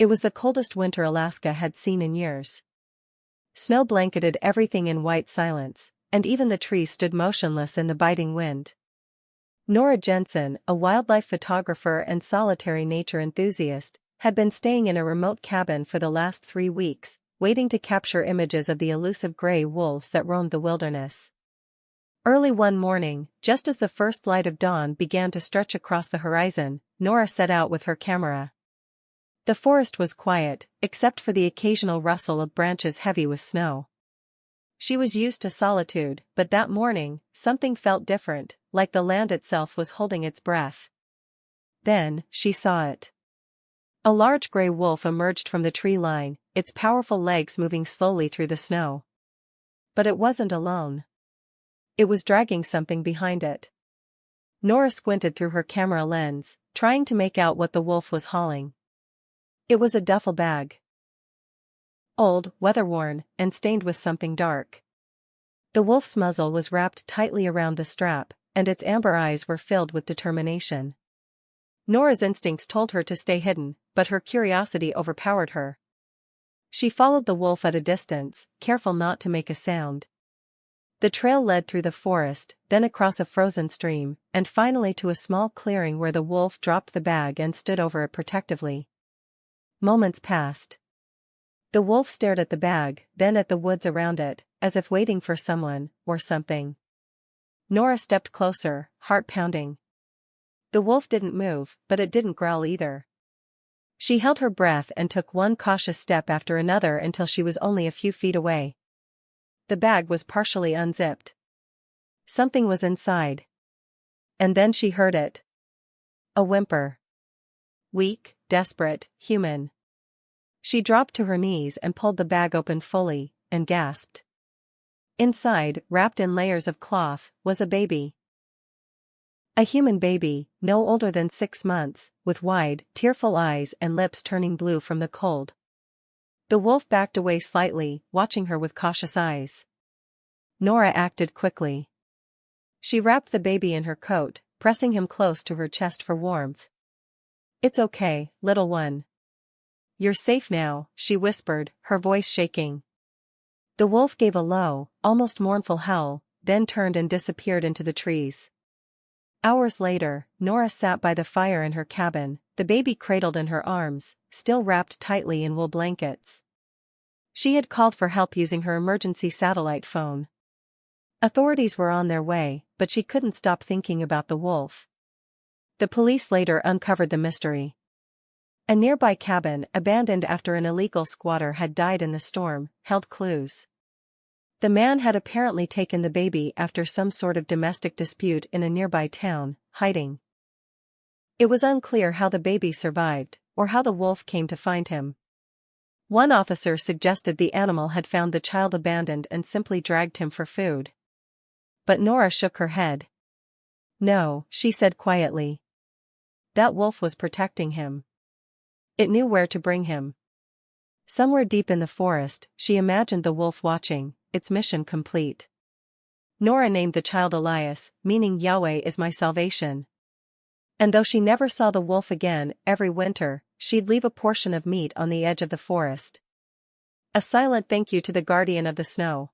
It was the coldest winter Alaska had seen in years. Snow blanketed everything in white silence, and even the trees stood motionless in the biting wind. Nora Jensen, a wildlife photographer and solitary nature enthusiast, had been staying in a remote cabin for the last 3 weeks, waiting to capture images of the elusive gray wolves that roamed the wilderness. Early one morning, just as the first light of dawn began to stretch across the horizon, Nora set out with her camera. The forest was quiet, except for the occasional rustle of branches heavy with snow. She was used to solitude, but that morning, something felt different, like the land itself was holding its breath. Then, she saw it. A large gray wolf emerged from the tree line, its powerful legs moving slowly through the snow. But it wasn't alone. It was dragging something behind it. Nora squinted through her camera lens, trying to make out what the wolf was hauling. It was a duffel bag. Old, weather-worn, and stained with something dark. The wolf's muzzle was wrapped tightly around the strap, and its amber eyes were filled with determination. Nora's instincts told her to stay hidden, but her curiosity overpowered her. She followed the wolf at a distance, careful not to make a sound. The trail led through the forest, then across a frozen stream, and finally to a small clearing where the wolf dropped the bag and stood over it protectively. Moments passed. The wolf stared at the bag, then at the woods around it, as if waiting for someone, or something. Nora stepped closer, heart pounding. The wolf didn't move, but it didn't growl either. She held her breath and took one cautious step after another until she was only a few feet away. The bag was partially unzipped. Something was inside. And then she heard it. A whimper. Weak, desperate, human. She dropped to her knees and pulled the bag open fully, and gasped. Inside, wrapped in layers of cloth, was a baby. A human baby, no older than 6 months, with wide, tearful eyes and lips turning blue from the cold. The wolf backed away slightly, watching her with cautious eyes. Nora acted quickly. She wrapped the baby in her coat, pressing him close to her chest for warmth. "It's okay, little one. You're safe now," she whispered, her voice shaking. The wolf gave a low, almost mournful howl, then turned and disappeared into the trees. Hours later, Nora sat by the fire in her cabin, the baby cradled in her arms, still wrapped tightly in wool blankets. She had called for help using her emergency satellite phone. Authorities were on their way, but she couldn't stop thinking about the wolf. The police later uncovered the mystery. A nearby cabin, abandoned after an illegal squatter had died in the storm, held clues. The man had apparently taken the baby after some sort of domestic dispute in a nearby town, hiding. It was unclear how the baby survived, or how the wolf came to find him. One officer suggested the animal had found the child abandoned and simply dragged him for food. But Nora shook her head. "No," she said quietly. "That wolf was protecting him. It knew where to bring him." Somewhere deep in the forest, she imagined the wolf watching, its mission complete. Nora named the child Elias, meaning "Yahweh is my salvation." And though she never saw the wolf again, every winter, she'd leave a portion of meat on the edge of the forest. A silent thank you to the guardian of the snow.